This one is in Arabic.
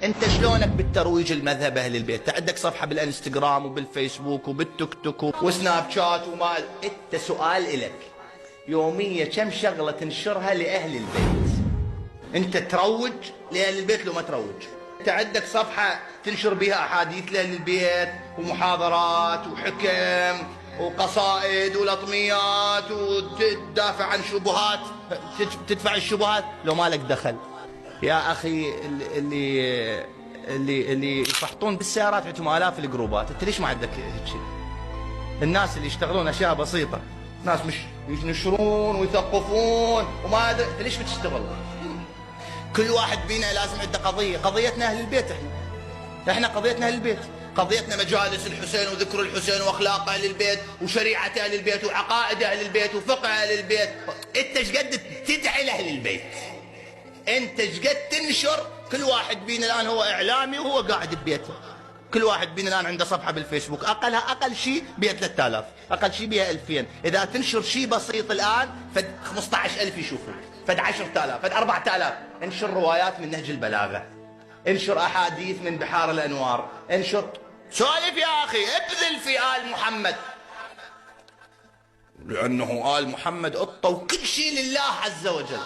انت شلونك بالترويج المذهب اهل البيت؟ عندك صفحه بالانستغرام وبالفيسبوك وبالتيك توك وسناب شات وما انت سؤال الك، يوميا كم شغله تنشرها لاهل البيت؟ انت تروج لاهل البيت لو ما تروج؟ انت عندك صفحه تنشر بها احاديث لاهل البيت ومحاضرات وحكم وقصائد ولطميات وتدافع عن شبهات، تدفع الشبهات لو ما لك دخل؟ يا اخي اللي يفحطون بالسيارات عندهم آلاف الجروبات، انت ليش ما عندك هيك شيء؟ الناس اللي يشتغلون اشياء بسيطه، ناس مش ينشرون ويثقفون وما ادري، انت ليش بتشتغل؟ كل واحد بينا لازم عنده قضيه، قضيتنا اهل البيت، احنا قضيتنا اهل البيت، قضيتنا مجالس الحسين وذكر الحسين واخلاق اهل البيت وشريعه اهل البيت وعقائد اهل البيت وفقه اهل البيت. انت ايش قد تدعي لاهل البيت؟ انت ايش قد تنشر؟ كل واحد بينا الان هو اعلامي وهو قاعد ببيته، كل واحد بينا الان عنده صفحه بالفيسبوك، اقلها اقل شيء بها 3000، اقل شيء بها 2000، اذا تنشر شيء بسيط الان فد 15000 يشوفوك، فد 10000، فد 4000. انشر روايات من نهج البلاغه، انشر احاديث من بحار الانوار، انشر سولف يا اخي، ابذل في ال محمد، لانه ال محمد قطه وكل شيء لله عز وجل.